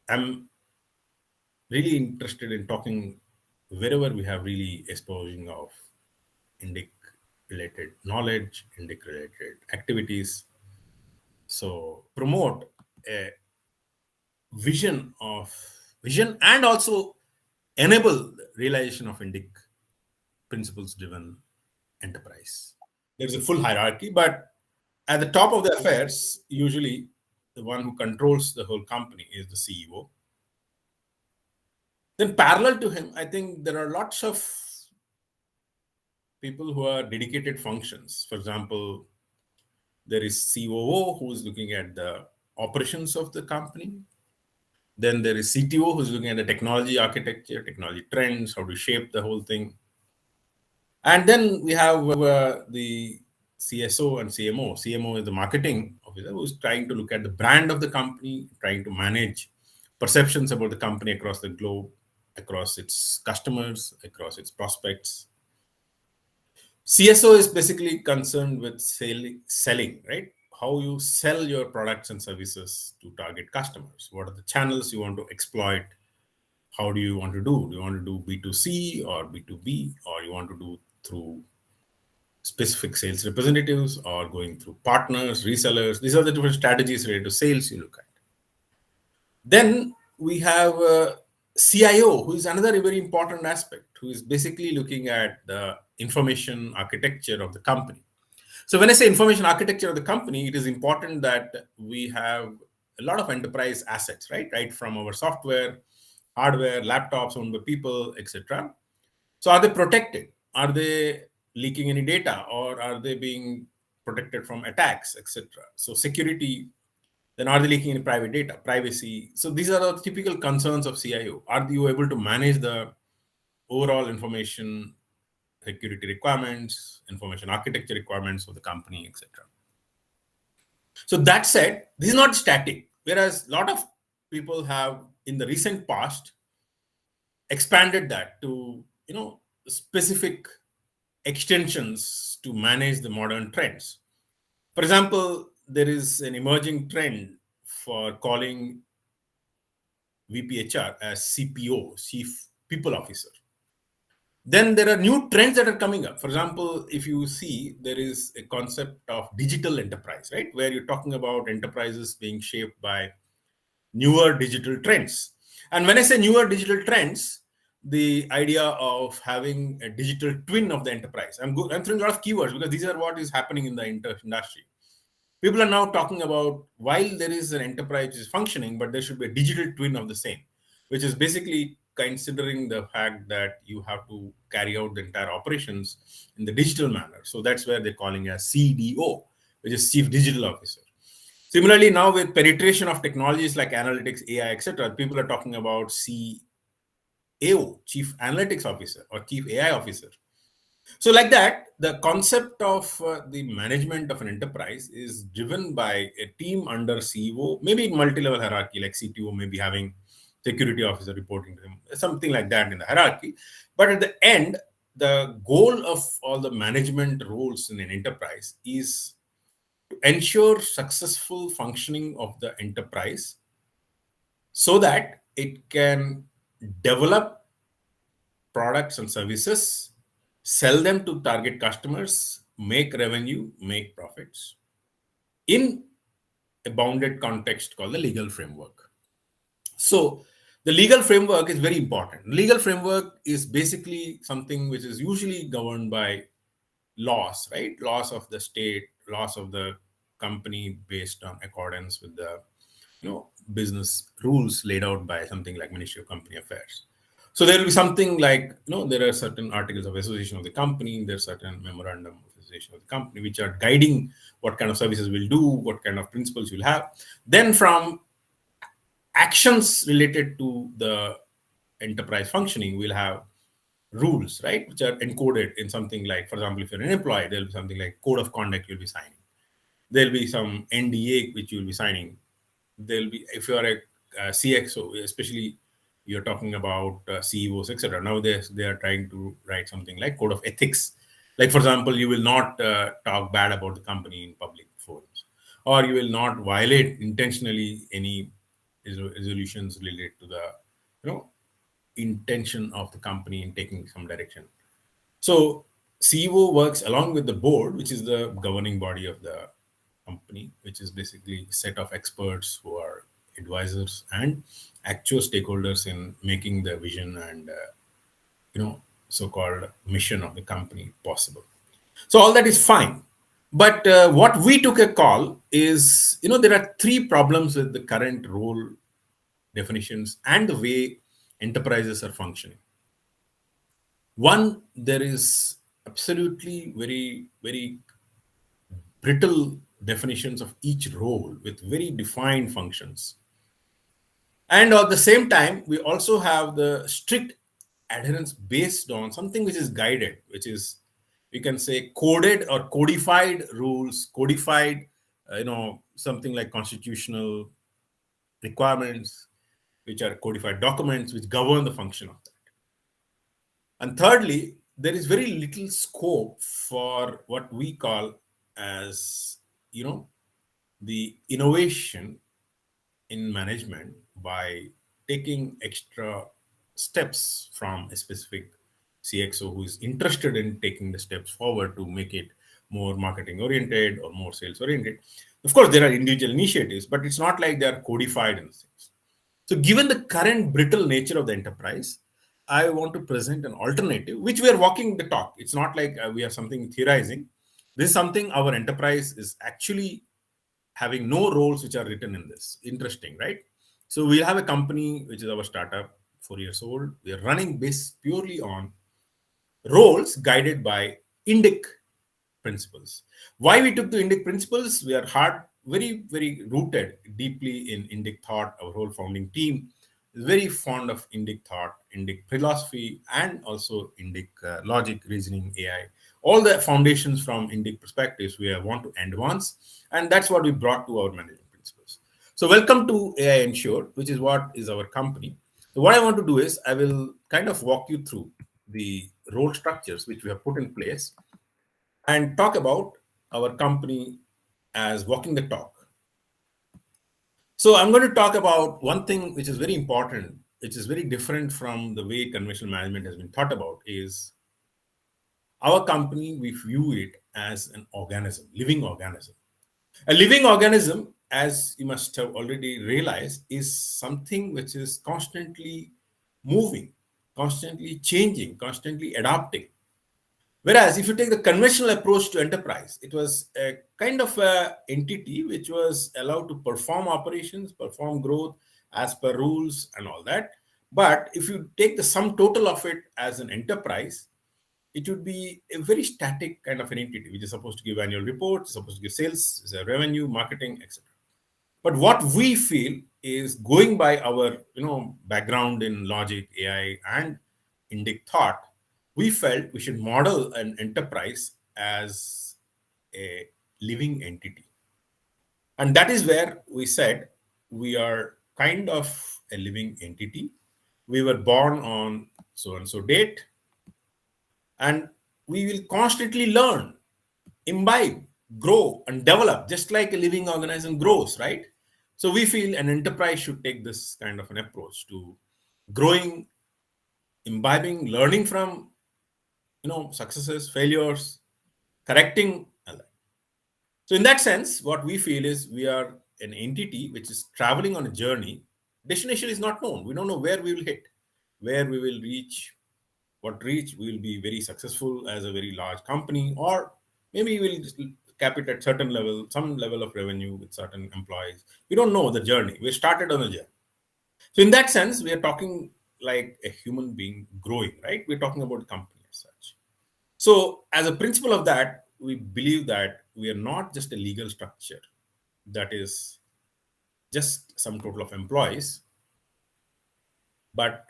I'm really interested in talking wherever we have really exposing of Indic related knowledge, Indic related activities. So promote a vision and also enable the realization of Indic principles driven enterprise. There's a full hierarchy, but at the top of the affairs, usually the one who controls the whole company is the CEO. Then parallel to him, I think there are lots of people who are dedicated functions. For example, there is COO who is looking at the operations of the company. Then there is CTO who's looking at the technology architecture, technology trends, how to shape the whole thing. And then we have the CSO and CMO. CMO is the marketing officer who's trying to look at the brand of the company, trying to manage perceptions about the company across the globe, across its customers, across its prospects. CSO is basically concerned with selling, right? How you sell your products and services to target customers. What are the channels you want to exploit? How do you want to do? Do you want to do B2C or B2B, or you want to do through specific sales representatives or going through partners, resellers? These are the different strategies related to sales you look at. Then we have CIO, who is another very important aspect, who is basically looking at the information architecture of the company. So when I say information architecture of the company, it is important that we have a lot of enterprise assets, right? Right from our software, hardware, laptops owned by people, etc. So are they protected? Are they leaking any data, or are they being protected from attacks, etc.? So security. Then are they leaking any private data, privacy? So these are the typical concerns of CIO. Are you able to manage the overall information security requirements, information architecture requirements of the company, etc.? So that said, this is not static. Whereas a lot of people have in the recent past expanded that to specific extensions to manage the modern trends. For example, there is an emerging trend for calling VPHR as CPO, Chief People Officer. Then there are new trends that are coming up. For example, if you see, there is a concept of digital enterprise, right? Where you're talking about enterprises being shaped by newer digital trends. And when I say newer digital trends, the idea of having a digital twin of the enterprise. I'm throwing a lot of keywords because these are what is happening in the industry. People are now talking about, while there is an enterprise which is functioning, but there should be a digital twin of the same, which is basically considering the fact that you have to carry out the entire operations in the digital manner. So that's where they're calling as CDO, which is Chief Digital Officer. Similarly, now with penetration of technologies like analytics, AI, etc., people are talking about CAO, Chief Analytics Officer, or Chief AI Officer. So like that, the concept of the management of an enterprise is driven by a team under CEO, maybe in multi-level hierarchy, like CTO may be having security officer reporting to him, something like that in the hierarchy. But at the end, the goal of all the management roles in an enterprise is to ensure successful functioning of the enterprise so that it can develop products and services, sell them to target customers, make revenue, make profits in a bounded context called the legal framework. So the legal framework is very important. Legal framework is basically something which is usually governed by laws, right? Laws of the state, laws of the company based on accordance with the business rules laid out by something like Ministry of Company Affairs. So there will be something like, there are certain articles of association of the company, there's certain memorandum of association of the company, which are guiding what kind of services we'll do, what kind of principles we'll have. Then from actions related to the enterprise functioning, we'll have rules, right, which are encoded in something like, for example, if you're an employee, there'll be something like code of conduct you'll be signing. There'll be some NDA which you'll be signing. There'll be, if you're a CXO, especially you're talking about CEOs, etc. Now they are trying to write something like code of ethics. Like, for example, you will not talk bad about the company in public forums, or you will not violate intentionally any resolutions related to the you know intention of the company in taking some direction. So CEO works along with the board, which is the governing body of the company, which is basically a set of experts who are advisors and actual stakeholders in making the vision and so-called mission of the company possible. So all that is fine. But what we took a call is, there are three problems with the current role definitions and the way enterprises are functioning. One, there is absolutely very, very brittle definitions of each role with very defined functions. And at the same time, we also have the strict adherence based on something which is guided, which is, we can say, coded or codified rules, codified, something like constitutional requirements, which are codified documents which govern the function of that. And thirdly, there is very little scope for what we call as, the innovation in management by taking extra steps from a specific CXO who is interested in taking the steps forward to make it more marketing oriented or more sales oriented. Of course, there are individual initiatives, but it's not like they are codified in things. So, given the current brittle nature of the enterprise, I want to present an alternative, which we are walking the talk. It's not like we are something theorizing. This is something our enterprise is actually having no roles which are written in this. Interesting, right? So we have a company which is our startup, 4 years old. We are running based purely on roles guided by Indic principles. Why we took the Indic principles? We are very, very rooted deeply in Indic thought. Our whole founding team is very fond of Indic thought, Indic philosophy, and also Indic logic, reasoning, AI. All the foundations from Indic perspectives we want to advance, and that's what we brought to our management principles. So, welcome to AI Ensure, which is what is our company. So, what I want to do is I will kind of walk you through the role structures which we have put in place and talk about our company as walking the talk. So I'm going to talk about one thing which is very important, which is very different from the way conventional management has been thought about, is our company, we view it as an organism, living organism. A living organism, as you must have already realized, is something which is constantly moving, constantly changing, constantly adapting. Whereas if you take the conventional approach to enterprise, it was a kind of a entity which was allowed to perform operations, perform growth as per rules and all that. But if you take the sum total of it as an enterprise, it would be a very static kind of an entity, which is supposed to give annual reports, supposed to give sales, revenue, marketing, etc. But what we feel is, going by our background in logic, AI, and Indic thought, we felt we should model an enterprise as a living entity. And that is where we said we are kind of a living entity. We were born on so and so date, and we will constantly learn, imbibe, grow, and develop just like a living organism grows, right? So we feel an enterprise should take this kind of an approach to growing, imbibing, learning from successes, failures, correcting. So in that sense, what we feel is we are an entity which is traveling on a journey. Destination is not known. We don't know where we will hit, where we will reach, what reach we will be very successful as a very large company, or maybe we'll just cap it at certain level, some level of revenue with certain employees. We don't know the journey. We started on a journey. So in that sense, we are talking like a human being growing, right? We're talking about company as such. So as a principle of that, we believe that we are not just a legal structure that is just some total of employees, but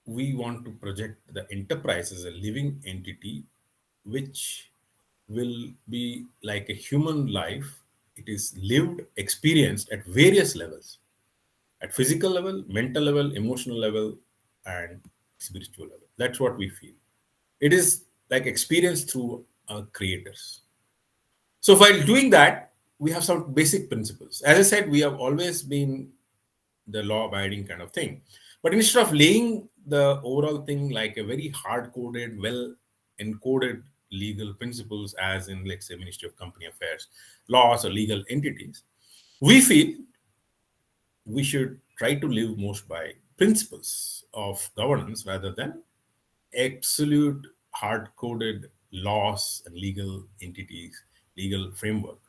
we want to project the enterprise as a living entity which will be like a human life. It is lived, experienced at various levels, at physical level, mental level, emotional level, and spiritual level. That's what we feel. It is like experience through our creators. So while doing that, we have some basic principles. As I said, we have always been the law abiding kind of thing. But instead of laying the overall thing like a very hard coded, well encoded legal principles, as in, let's say, Ministry of Company Affairs, laws or legal entities, we feel we should try to live most by principles of governance rather than absolute hard coded laws and legal entities, legal framework.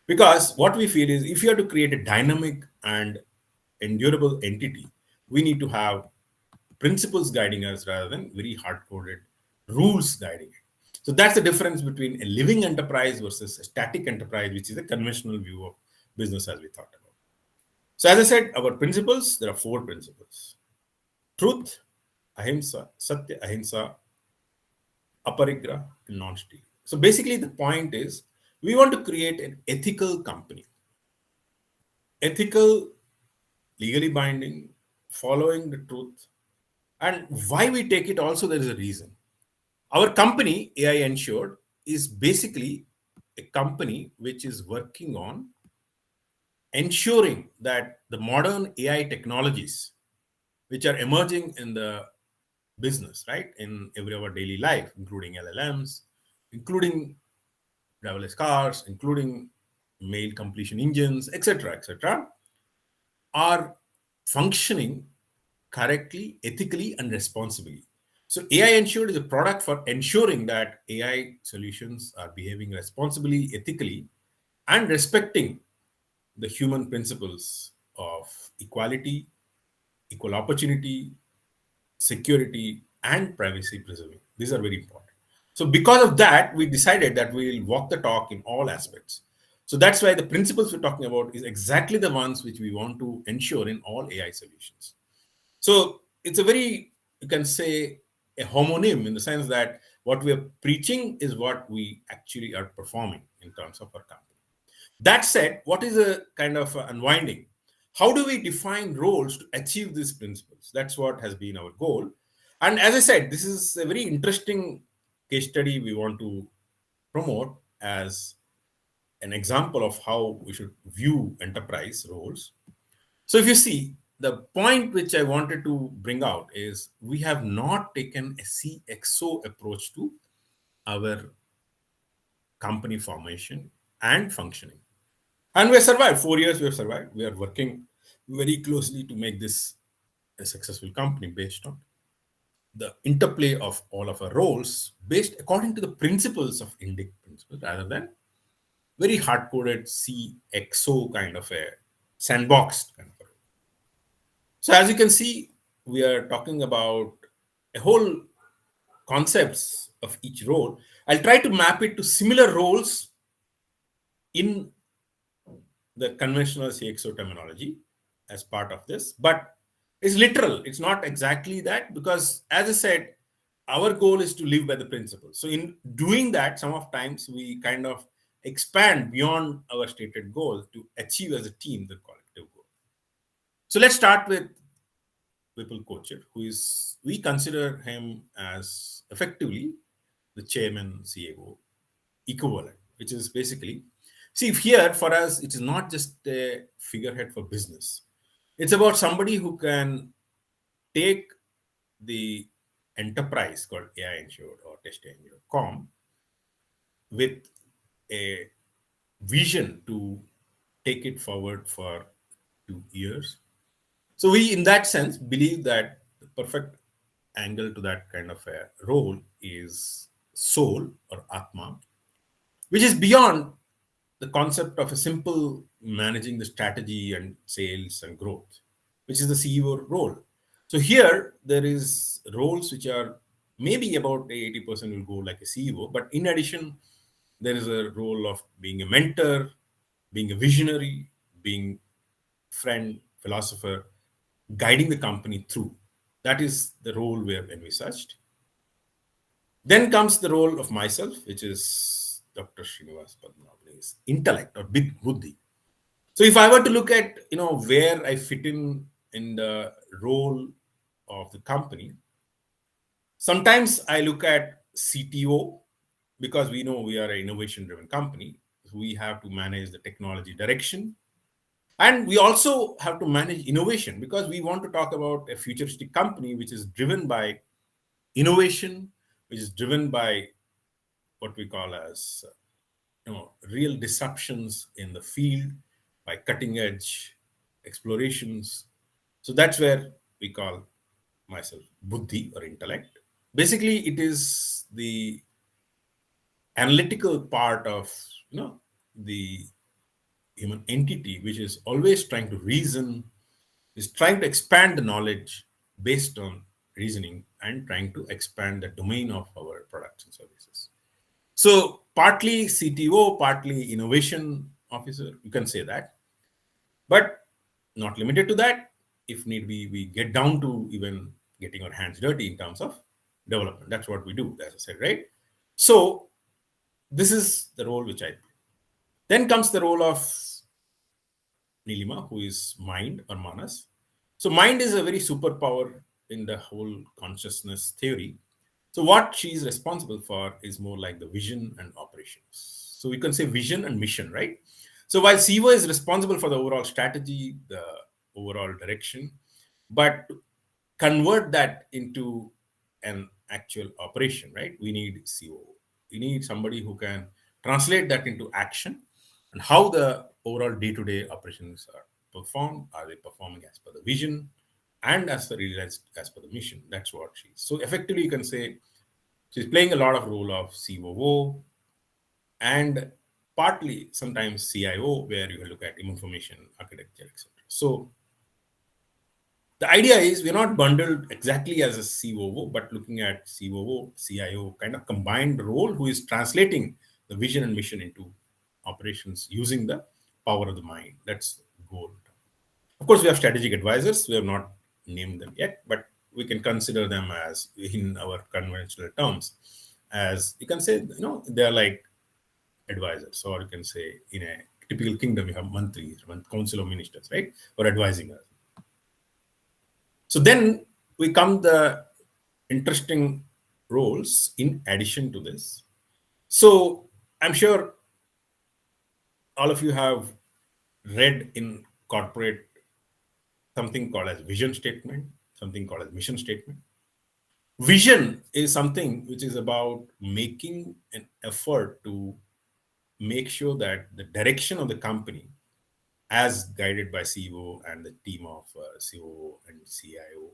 Because what we feel is if you have to create a dynamic and endurable entity, we need to have principles guiding us rather than very hard coded rules guiding it. So that's the difference between a living enterprise versus a static enterprise, which is a conventional view of business as we thought about. So, as I said, our principles, there are four principles: truth, ahimsa, satya, ahimsa, aparigraha, and non stealing. So, basically, the point is we want to create an ethical company, ethical, legally binding, following the truth. And why we take it also, there is a reason. Our company, AI Ensured, is basically a company which is working on ensuring that the modern AI technologies which are emerging in the business, right, in every our daily life, including LLMs, including driverless cars, including mail completion engines, etc., are functioning correctly, ethically, and responsibly. So, AI Ensured is a product for ensuring that AI solutions are behaving responsibly, ethically, and respecting the human principles of equality, equal opportunity, security, and privacy preserving. These are very important. So, because of that, we decided that we will walk the talk in all aspects. So, that's why the principles we're talking about is exactly the ones which we want to ensure in all AI solutions. So, it's a very, you can say, a homonym in the sense that what we are preaching is what we actually are performing in terms of our company. That said, what is a kind of unwinding? How do we define roles to achieve these principles? That's what has been our goal. And as I said, this is a very interesting case study we want to promote as an example of how we should view enterprise roles. So, if you see, the point which I wanted to bring out is we have not taken a CXO approach to our company formation and functioning. And we have survived. 4 years we have survived. We are working very closely to make this a successful company based on the interplay of all of our roles based according to the principles of Indic principles rather than very hard-coded CXO kind of a sandboxed kind of a role. So as you can see, we are talking about a whole concepts of each role. I'll try to map it to similar roles in the conventional CXO terminology as part of this, but it's literal. It's not exactly that because, as I said, our goal is to live by the principles. So, in doing that, some of times we kind of expand beyond our stated goal to achieve as a team the collective goal. So, let's start with Vipul Kochar, who is, we consider him as effectively the chairman CEO equivalent, which is basically, see, if here for us, it is not just a figurehead for business. It's about somebody who can take the enterprise called AI Insured or Test Com with a vision to take it forward for 2 years. So we, in that sense, believe that the perfect angle to that kind of a role is soul or Atma, which is beyond the concept of a simple managing the strategy and sales and growth, which is the CEO role. So here there is roles which are maybe about 80% will go like a CEO, but in addition, there is a role of being a mentor, being a visionary, being friend, philosopher, guiding the company through. That is the role we have envisaged. Then comes the role of myself, which is Dr. Srinivas Padmanabhuni's intellect or big buddhi. So if I were to look at where I fit in the role of the company, sometimes I look at CTO because we know we are an innovation driven company. So we have to manage the technology direction And we also have to manage innovation, because we want to talk about a futuristic company which is driven by innovation, which is driven by what we call as real disruptions in the field, by cutting edge explorations. So that's where we call myself buddhi or intellect. Basically, it is the analytical part of the human entity, which is always trying to reason, is trying to expand the knowledge based on reasoning, and trying to expand the domain of our products and services. So partly CTO, partly innovation officer, you can say that, but not limited to that. If need be, we get down to even getting our hands dirty in terms of development. That's what we do, as I said, right? So this is the role which I play. Then comes the role of Nilima, who is mind or manas. So mind is a very superpower in the whole consciousness theory. So what she is responsible for is more like the vision and operations. So we can say vision and mission, right? So while SIVA is responsible for the overall strategy, the overall direction, but to convert that into an actual operation, right? We need CO. We need somebody who can translate that into action, and how the overall day-to-day operations are performed. Are they performing as per the vision and as per realized as per the mission? That's what she's. So effectively, you can say she's playing a lot of role of COO, and partly sometimes CIO, where you look at information architecture, etc. So the idea is we're not bundled exactly as a COO, but looking at COO, CIO kind of combined role, who is translating the vision and mission into operations using the power of the mind. That's the goal. Of course, we have strategic advisors. We have not named them yet, but we can consider them as, in our conventional terms, as you can say, they are like advisors, or you can say in a typical kingdom, you have mantris, council of ministers, right, or advising us. So then we come the interesting roles in addition to this. So I'm sure all of you have read in corporate something called as vision statement, something called as mission statement. Vision is something which is about making an effort to make sure that the direction of the company, as guided by CEO and the team of COO and CIO,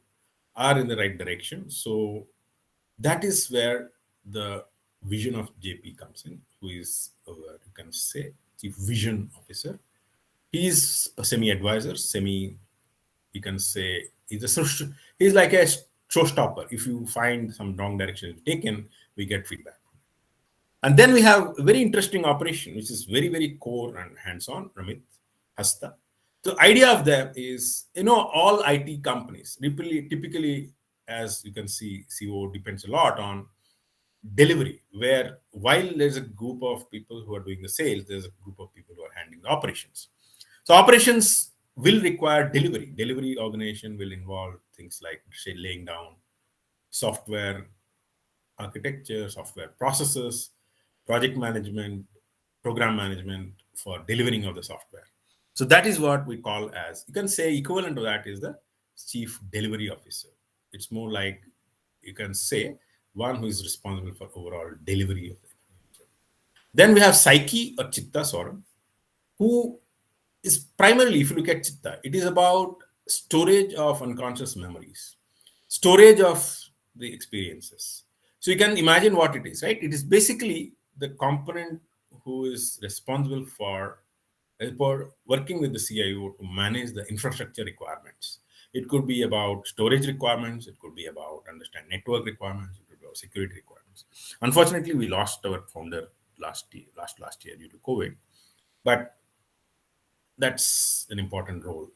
are in the right direction. So that is where the vision of JP comes in, who is, you can say, chief vision officer. He's a semi-advisor, you can say, he's like a showstopper. If you find some wrong direction taken, we get feedback. And then we have a very interesting operation, which is very, very core and hands-on, Ramit, Hasta. The idea of them is, all IT companies, typically, as you can see, CO depends a lot on delivery, where while there's a group of people who are doing the sales, there's a group of people who are handling the operations. So operations will require delivery. Delivery organization will involve things like, say, laying down software architecture, software processes, project management, program management for delivering of the software. So that is what we call as, you can say, equivalent to that is the chief delivery officer. It's more like, you can say, one who is responsible for overall delivery of the information. Then we have Psyche or Chitta Soram, who is primarily, if you look at Chitta, it is about storage of unconscious memories, storage of the experiences. So you can imagine what it is, right? It is basically the component who is responsible for working with the CIO to manage the infrastructure requirements. It could be about storage requirements. It could be about understand network requirements. It could be about security requirements. Unfortunately, we lost our founder last year due to COVID, but that's an important role.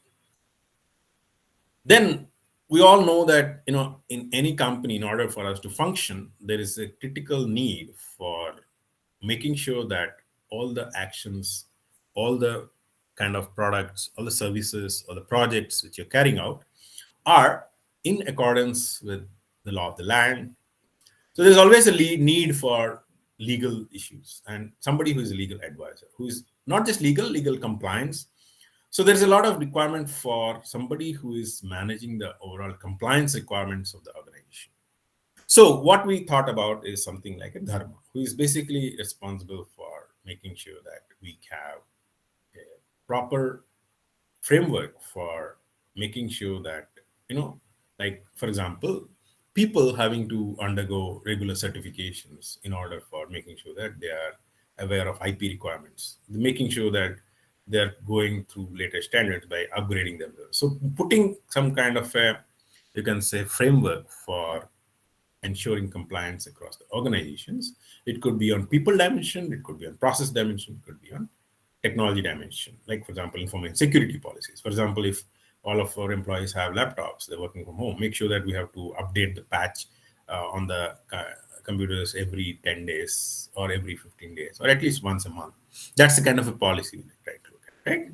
Then we all know that in any company, in order for us to function, there is a critical need for making sure that all the actions, all the kind of products, all the services, or the projects which you're carrying out are in accordance with the law of the land. So there's always a need for legal issues and somebody who is a legal advisor, who is not just legal compliance. So there's a lot of requirement for somebody who is managing the overall compliance requirements of the organization. So what we thought about is something like a dharma, who is basically responsible for making sure that we have a proper framework for making sure that, like for example, people having to undergo regular certifications in order for making sure that they are aware of IP requirements, making sure that they're going through latest standards by upgrading themselves. So putting some kind of a, you can say, framework for ensuring compliance across the organizations. It could be on people dimension, it could be on process dimension, it could be on technology dimension. Like, for example, information security policies. For example, if all of our employees have laptops, they're working from home, make sure that we have to update the patch on the computers every 10 days or every 15 days or at least once a month. That's the kind of a policy we try to look at, right?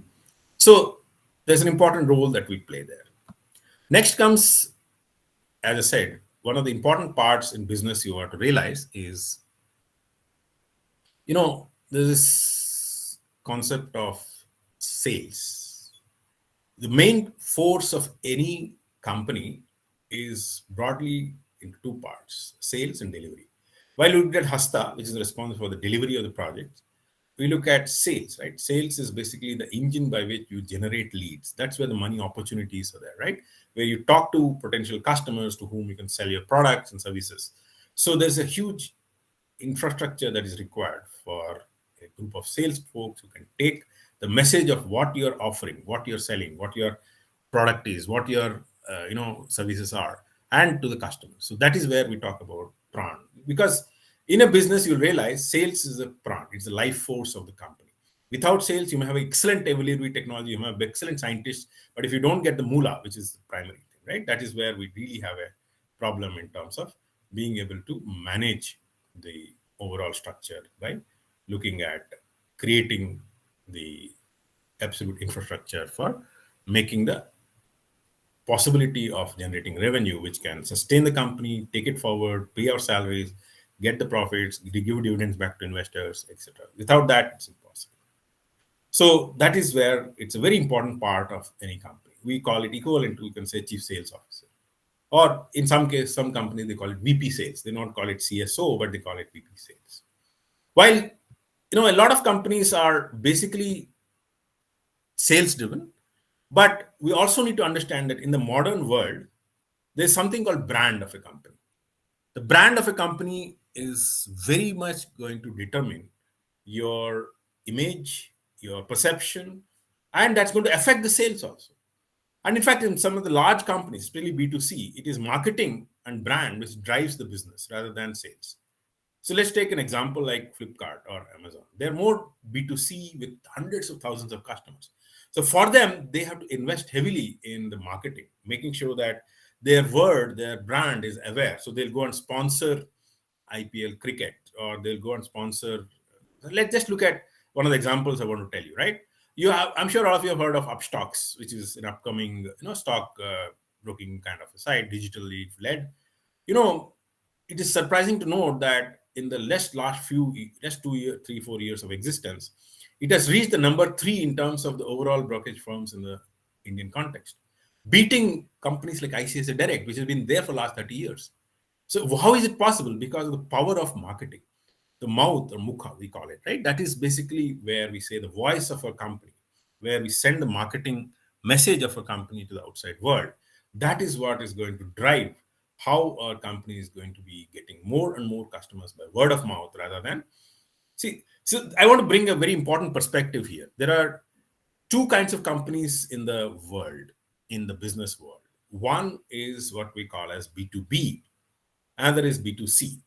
So there's an important role that we play there. Next comes, as I said, one of the important parts in business you have to realize is, there's this concept of sales. The main force of any company is broadly into two parts: sales and delivery. While we look at Hasta, which is responsible for the delivery of the project, we look at sales, right? Sales is basically the engine by which you generate leads. That's where the money opportunities are there, right? Where you talk to potential customers to whom you can sell your products and services. So there's a huge infrastructure that is required for a group of sales folks who can take the message of what you're offering, what you're selling, what your product is, what your services are, and to the customer. So that is where we talk about pran. Because in a business, you'll realize sales is a pran. It's the life force of the company. Without sales, you may have excellent delivery technology, you may have excellent scientists, but if you don't get the moolah, which is the primary thing, right? That is where we really have a problem in terms of being able to manage the overall structure by looking at creating the absolute infrastructure for making the possibility of generating revenue which can sustain the company, take it forward, pay our salaries, get the profits, give dividends back to investors, etc. Without that, it's impossible. So that is where it's a very important part of any company. We call it equivalent to, you can say, chief sales officer. Or in some case, some companies, they call it VP sales. They don't call it CSO, but they call it VP sales. While, a lot of companies are basically sales driven, but we also need to understand that in the modern world, there's something called brand of a company. The brand of a company is very much going to determine your image, your perception, and that's going to affect the sales also. And in fact, in some of the large companies, especially B2C, it is marketing and brand which drives the business rather than sales. So let's take an example like Flipkart or Amazon. They're more B2C with hundreds of thousands of customers. So for them, they have to invest heavily in the marketing, making sure that their word, their brand is aware. So they'll go and sponsor IPL cricket, or they'll go and sponsor. Let's just look at one of the examples I want to tell you, right? I'm sure all of you have heard of Upstocks, which is an upcoming, stock broking kind of a site, digitally led. You know, it is surprising to note that in the last 2 years, 3, 4 years of existence, it has reached the number 3 in terms of the overall brokerage firms in the Indian context, beating companies like ICICI Direct, which has been there for the last 30 years. So how is it possible? Because of the power of marketing, the mouth or mukha, we call it, right? That is basically where we say the voice of a company, where we send the marketing message of a company to the outside world. That is what is going to drive how our company is going to be getting more and more customers by word of mouth rather than see. So I want to bring a very important perspective here. There are two kinds of companies in the world, in the business world. One is what we call as B2B, another is B2C.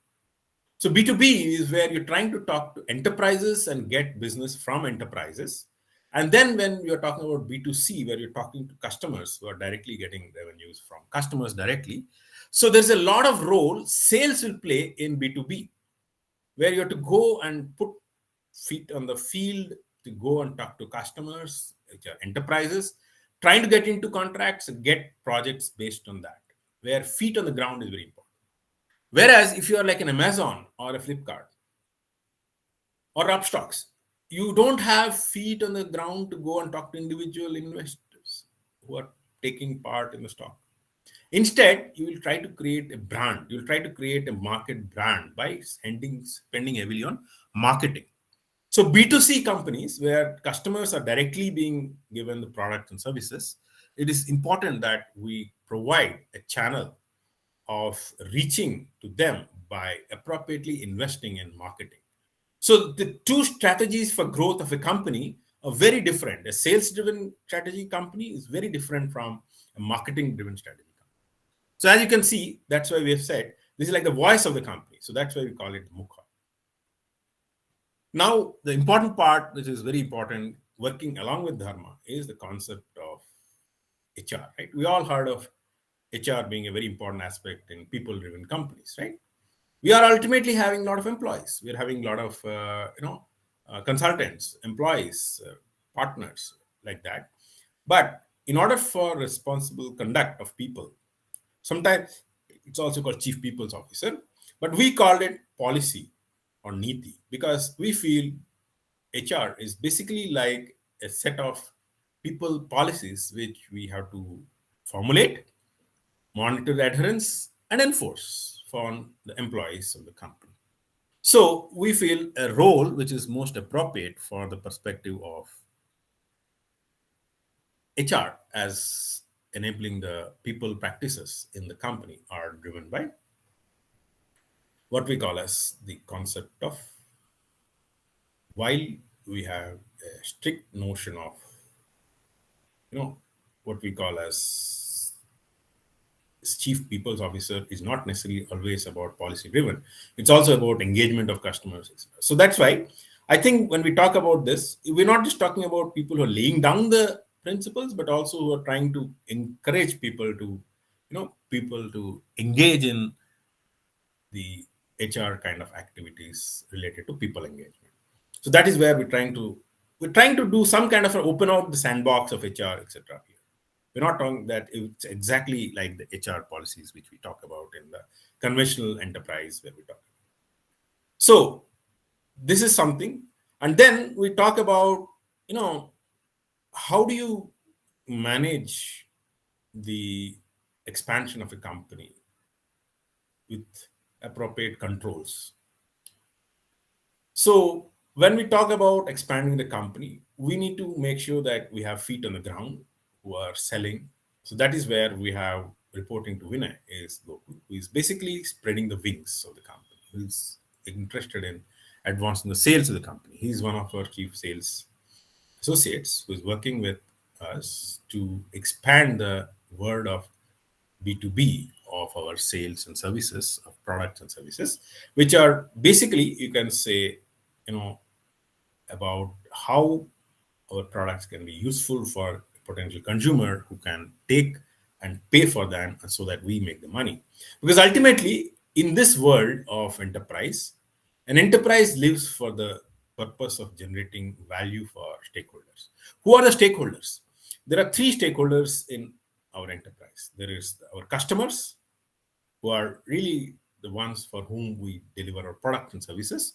So B2B is where you're trying to talk to enterprises and get business from enterprises. And then when you're talking about B2C, where you're talking to customers who are directly getting revenues from customers directly. So there's a lot of role sales will play in B2B, where you have to go and put feet on the field to go and talk to customers, which are enterprises, trying to get into contracts and get projects based on that, where feet on the ground is very important. Whereas if you are like an Amazon or a Flipkart or Upstocks, you don't have feet on the ground to go and talk to individual investors who are taking part in the stock. Instead, you will try to create a brand. You'll try to create a market brand by spending heavily on marketing. So B2C companies where customers are directly being given the products and services, it is important that we provide a channel of reaching to them by appropriately investing in marketing. So the two strategies for growth of a company are very different. A sales-driven strategy company is very different from a marketing-driven strategy company. So as you can see, that's why we have said this is like the voice of the company. So that's why we call it Mukha. Now, the important part, which is very important, working along with Dharma, is the concept of HR, right? We all heard of HR being a very important aspect in people-driven companies, right? We are ultimately having a lot of employees. We are having a lot of, consultants, employees, partners like that. But in order for responsible conduct of people, sometimes it's also called chief people's officer, but we call it policy or niti because we feel HR is basically like a set of people policies which we have to formulate, monitor adherence, and enforce for the employees of the company. So we feel a role which is most appropriate for the perspective of HR as enabling the people practices in the company are driven by what we call as the concept of, while we have a strict notion of, what we call as chief people's officer is not necessarily always about policy driven. It's also about engagement of customers, etc. So that's why I think when we talk about this, we're not just talking about people who are laying down the principles, but also who are trying to encourage people to, people to engage in the HR kind of activities related to people engagement. So that is where we're trying to do some kind of open out the sandbox of HR, etc. We're not talking that it's exactly like the HR policies which we talk about in the conventional enterprise where we talk. So this is something, and then we talk about, how do you manage the expansion of a company with appropriate controls. So when we talk about expanding the company, we need to make sure that we have feet on the ground who are selling. So that is where we have reporting to Vinay is Gokul, who is basically spreading the wings of the company, who is interested in advancing the sales of the company. He's one of our chief sales associates who is working with us to expand the word of B2B of our sales and services, of products and services, which are basically, you can say, about how our products can be useful for a potential consumer who can take and pay for them so that we make the money. Because ultimately, in this world of enterprise, an enterprise lives for the purpose of generating value for stakeholders. Who are the stakeholders? There are three stakeholders in our enterprise. There is our customers, who are really the ones for whom we deliver our products and services.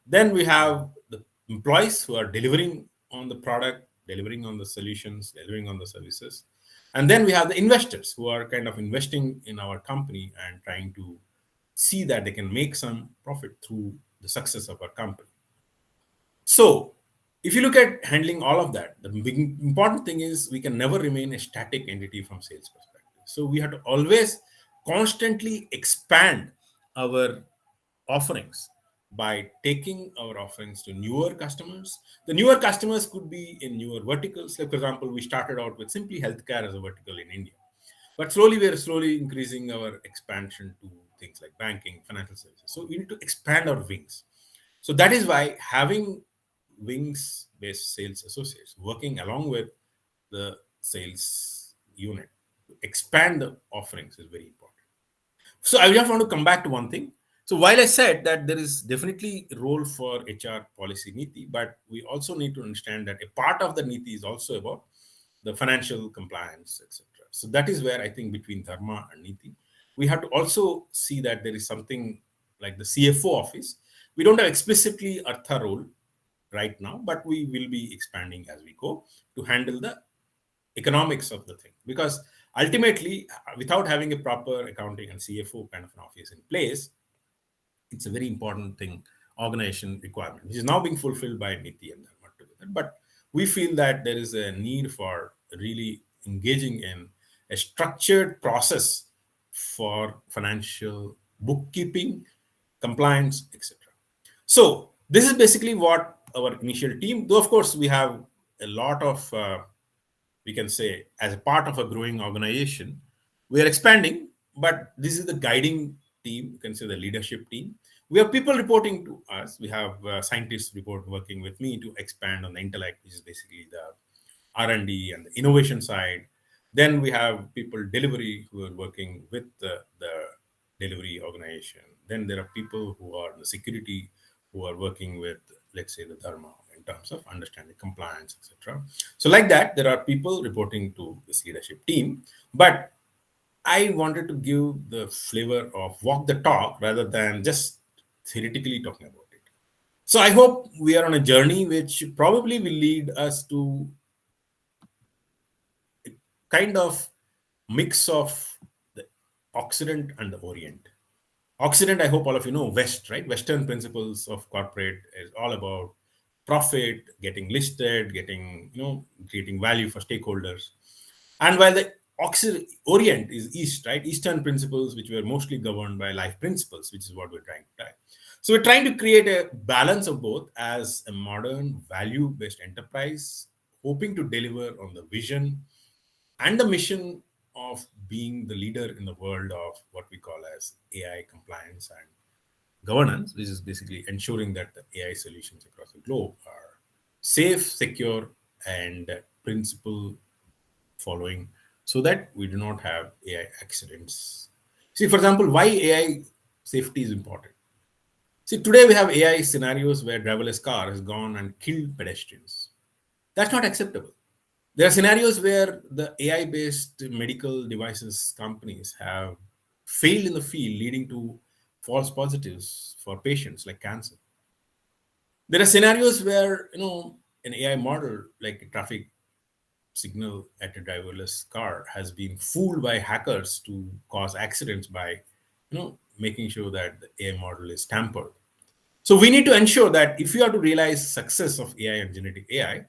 Then we have the employees who are delivering on the product, delivering on the solutions, delivering on the services. And then we have the investors who are kind of investing in our company and trying to see that they can make some profit through the success of our company. So if you look at handling all of that, the big important thing is we can never remain a static entity from sales perspective. So we have to always constantly expand our offerings by taking our offerings to newer customers. The newer customers could be in newer verticals. Like, for example, we started out with simply healthcare as a vertical in India. But slowly, we are slowly increasing our expansion to things like banking, financial services. So we need to expand our wings. So that is why having wings-based sales associates working along with the sales unit to expand the offerings is very important. So I just want to come back to one thing. So while I said that there is definitely a role for HR policy niti, but we also need to understand that a part of the niti is also about the financial compliance, etc. So that is where I think between dharma and niti, we have to also see that there is something like the CFO office. We don't have explicitly artha role, right now, but we will be expanding as we go to handle the economics of the thing. Because ultimately, without having a proper accounting and CFO kind of an office in place, it's a very important thing, organization requirement, which is now being fulfilled by Niti and Dharma together. But we feel that there is a need for really engaging in a structured process for financial bookkeeping, compliance, etc. So this is basically what our initial team. Though of course we have a lot of we can say as a part of a growing organization, we are expanding, but this is the guiding team, you can say the leadership team. We have people reporting to us. We have scientists report working with me to expand on the intellect, which is basically the R&D and the innovation side. Then we have people delivery who are working with the delivery organization. Then there are people who are in the security who are working with, let's say, the Dharma in terms of understanding compliance, etc. So like that, there are people reporting to this leadership team. But I wanted to give the flavor of walk the talk rather than just theoretically talking about it. So I hope we are on a journey which probably will lead us to kind of mix of the Occident and the Orient. Occident, I hope all of you know, West, right? Western principles of corporate is all about profit, getting listed, getting, creating value for stakeholders. And while the Orient is East, right? Eastern principles, which were mostly governed by life principles, which is what we're trying to do. So we're trying to create a balance of both as a modern value-based enterprise, hoping to deliver on the vision and the mission of being the leader in the world of what we call as AI compliance and governance, which is basically ensuring that the AI solutions across the globe are safe, secure, and principle following so that we do not have AI accidents. See, for example, why AI safety is important. See, today we have AI scenarios where driverless car has gone and killed pedestrians. That's not acceptable. There are scenarios where the AI based medical devices companies have failed in the field, leading to false positives for patients like cancer. There are scenarios where, an AI model like a traffic signal at a driverless car has been fooled by hackers to cause accidents by, making sure that the AI model is tampered. So we need to ensure that if you are to realize success of AI and generative AI,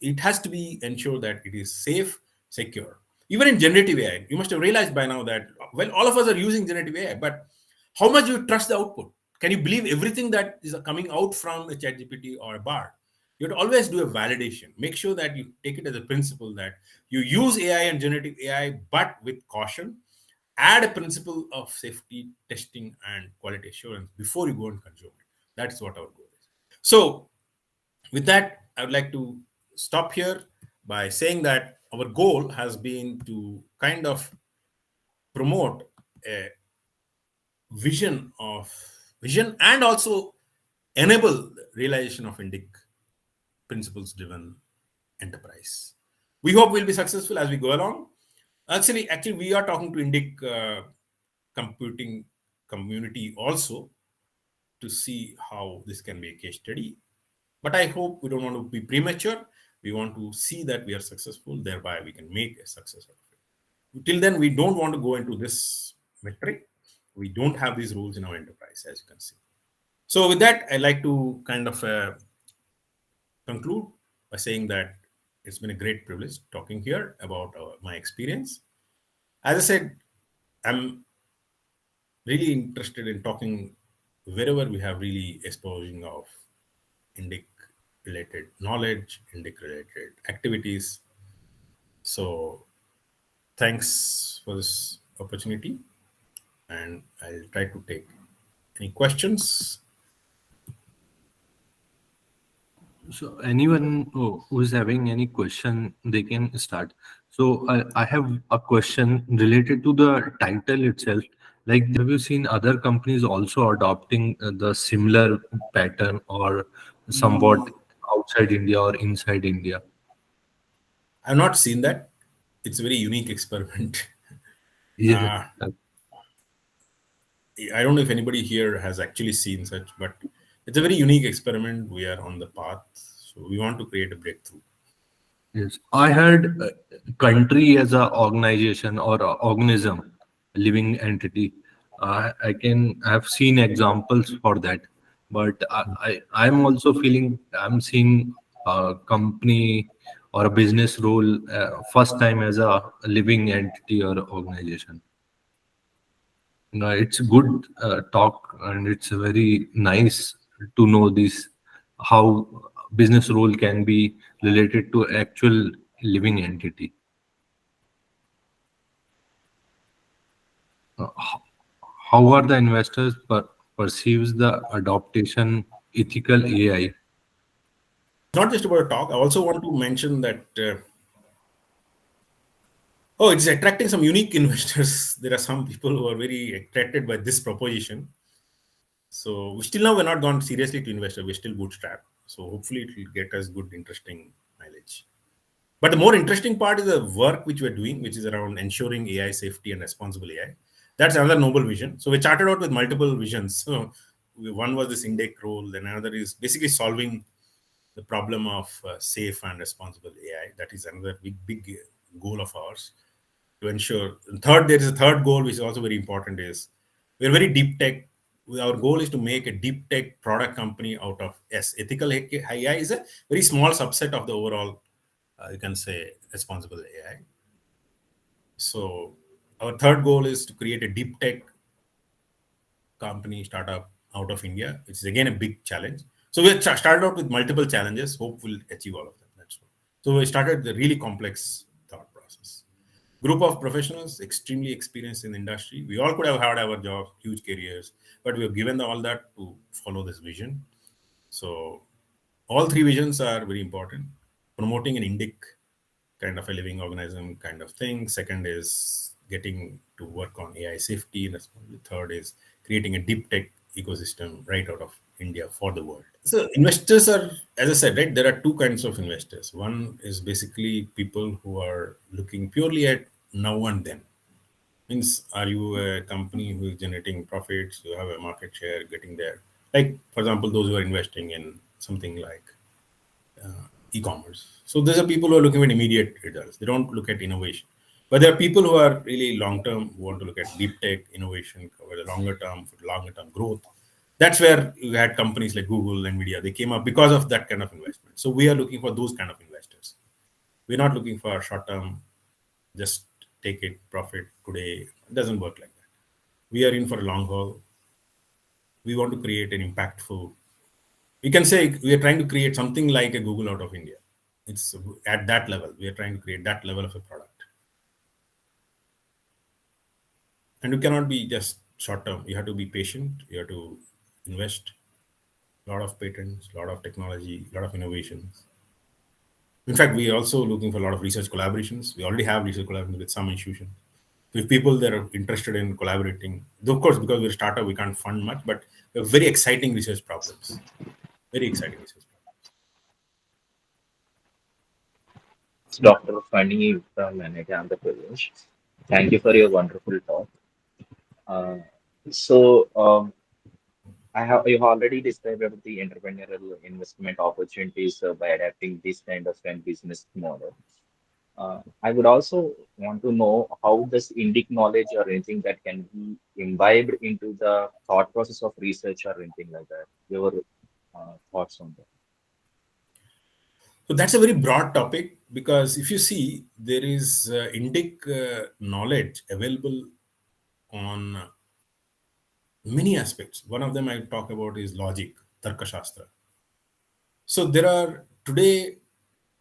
it has to be ensured that it is safe, secure. Even in generative AI, you must have realized by now that, well, all of us are using generative AI, but how much you trust the output? Can you believe everything that is coming out from a ChatGPT or a BART? You have to always do a validation. Make sure that you take it as a principle that you use AI and generative AI, but with caution. Add a principle of safety testing and quality assurance before you go and consume it. That's what our goal is. So, with that, I would like to stop here by saying that our goal has been to kind of promote a vision and also enable the realization of Indic principles driven enterprise. We hope we'll be successful as we go along. Actually, we are talking to Indic computing community also to see how this can be a case study. But I hope we don't want to be premature. We want to see that we are successful, thereby we can make a success out of it. Till then, we don't want to go into this metric. We don't have these rules in our enterprise, as you can see. So with that, I'd like to kind of conclude by saying that it's been a great privilege talking here about my experience. As I said, I'm really interested in talking wherever we have really exposing of Indic related knowledge, Indic related activities. So thanks for this opportunity, and I'll try to take any questions. So anyone who is having any question, they can start. So I have a question related to the title itself. Like, have you seen other companies also adopting the similar pattern or somewhat outside India or inside India? I've not seen that. It's a very unique experiment. Yeah. I don't know if anybody here has actually seen such, but It's a very unique experiment. We are on the path. So we want to create a breakthrough. Yes, I heard country as a organization or a organism, living entity. I can have seen examples for that, but I'm also feeling I'm seeing a company or a business role first time as a living entity or organization. It's good talk, and it's very nice to know this how business role can be related to actual living entity. How are the investors perceives the adoption ethical AI? Not just about a talk. I also want to mention that oh, it's attracting some unique investors. There are some people who are very attracted by this proposition. So we still now we're not gone seriously to investor. We're still bootstrap. So hopefully it will get us good, interesting mileage. But the more interesting part is the work which we're doing, which is around ensuring AI safety and responsible AI. That's another noble vision. So we charted out with multiple visions. So one was this Indic role, then another is basically solving the problem of safe and responsible AI. That is another big goal of ours to ensure. And third, there is a third goal which is also very important. Is we're very deep tech. Our goal is to make a deep tech product company out of yes, ethical AI is a very small subset of the overall you can say responsible AI. So our third goal is to create a deep tech company startup out of India, which is again a big challenge. So we started out with multiple challenges. Hope we'll achieve all of them. That's all. So we started the really complex thought process. Group of professionals extremely experienced in the industry. We all could have had our jobs, huge careers, but we have given all that to follow this vision. So all three visions are very important. Promoting an Indic kind of a living organism kind of thing. Second is getting to work on AI safety. And third is creating a deep tech ecosystem right out of India for the world. So investors are, as I said, right, there are two kinds of investors. One is basically people who are looking purely at now and then. Means are you a company who is generating profits, you have a market share getting there. Like, for example, those who are investing in something like e-commerce. So these are people who are looking at immediate results. They don't look at innovation. But there are people who are really long term, who want to look at deep tech innovation over the longer term for longer term growth. That's where you had companies like Google, Nvidia. They came up because of that kind of investment. So we are looking for those kind of investors. We're not looking for short term, just take it profit today. It doesn't work like that. We are in for a long haul. We want to create an impactful. We can say we are trying to create something like a Google out of India. It's at that level. We are trying to create that level of a product. And you cannot be just short term. You have to be patient. You have to invest a lot of patents, a lot of technology, a lot of innovations. In fact, we are also looking for a lot of research collaborations. We already have research collaborations with some institutions. So if people that are interested in collaborating, of course, because we're a startup, we can't fund much, but we have very exciting research problems. Very exciting research problems. It's Dr. Fani from Andhra Pradesh. Thank you for your wonderful talk. Uh, so, I have you already described about the entrepreneurial investment opportunities by adapting this kind of an business model. I would also want to know how does Indic knowledge or anything that can be imbibed into the thought process of research or anything like that. Your thoughts on that? So that's a very broad topic because if you see, there is Indic knowledge available on many aspects. One of them I talk about is logic, Tarka Shastra. So there are today,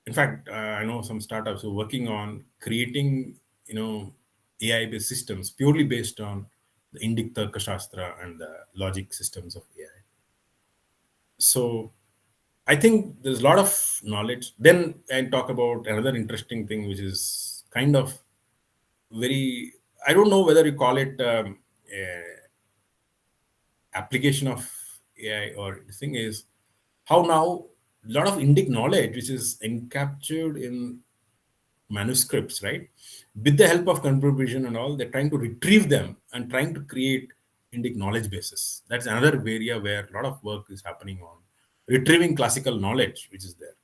in fact, I know some startups who are working on creating, AI-based systems purely based on the Indic Tarka Shastra and the logic systems of AI. So I think there's a lot of knowledge. Then I talk about another interesting thing, which is kind of very, I don't know whether you call it application of AI or the thing is how now a lot of Indic knowledge, which is encaptured in manuscripts, right? With the help of computer vision and all, they're trying to retrieve them and trying to create Indic knowledge bases. That's another area where a lot of work is happening on retrieving classical knowledge, which is there.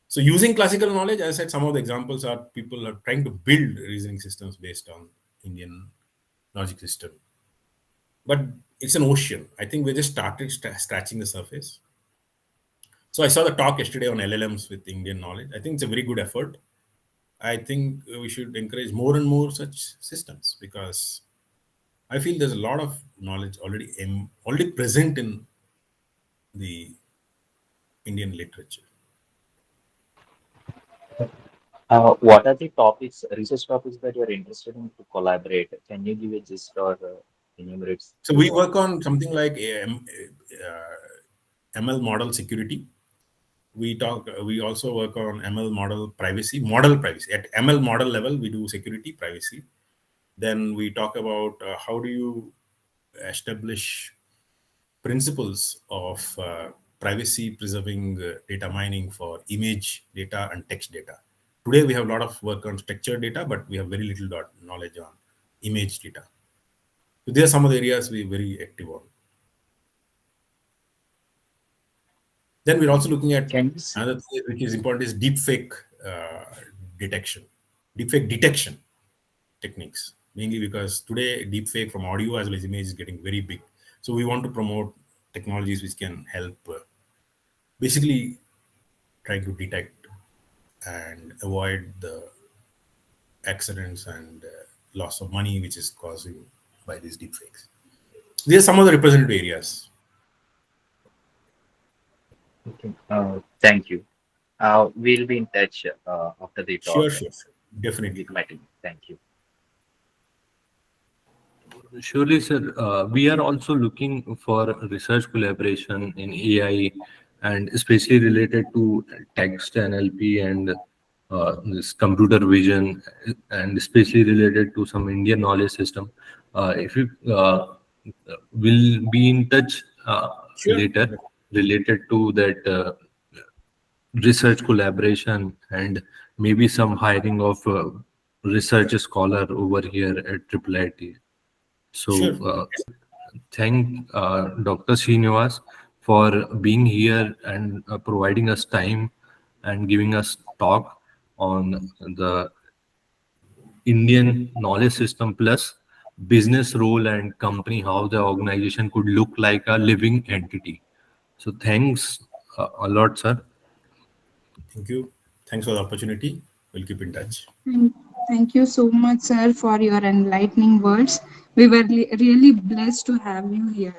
So using classical knowledge, as I said, some of the examples are people are trying to build reasoning systems based on Indian logic system. But it's an ocean. I think we just started scratching the surface. So I saw the talk yesterday on LLMs with Indian knowledge. I think it's a very good effort. I think we should encourage more and more such systems because I feel there's a lot of knowledge already present in the Indian literature. What are the topics, research topics that you're interested in to collaborate? Can you give a gist or enumerate So we few? work on something like ML model security. We also work on ML model privacy. At ML model level, we do security, privacy. Then we talk about how do you establish principles of privacy preserving data mining for image data and text data. Today, we have a lot of work on structured data, but we have very little knowledge on image data. So these are some of the areas we're very active on. Then we're also looking at Can you see? another thing which is important is deepfake uh, detection, deepfake detection techniques. Mainly because today deepfake from audio as well as image is getting very big. So we want to promote technologies which can help basically trying to detect and avoid the accidents and loss of money which is causing by these deepfakes. These are some of the representative areas. Okay. Thank you. We'll be in touch after the talk Sure, sure, sure. Definitely. with my team. Thank you. Surely, sir. We are also looking for research collaboration in AI and especially related to text NLP and this computer vision and especially related to some Indian knowledge system. If you will be in touch Sure. later related to that research collaboration and maybe some hiring of research scholar over here at IIIT. So, Sure. thank Dr. Srinivas for being here and providing us time and giving us talk on the Indian knowledge system plus business role and company, how the organization could look like a living entity. So, thanks a lot, sir. Thank you. Thanks for the opportunity. We'll keep in touch. Thank thank you so much, sir, for your enlightening words. We were really blessed to have you here.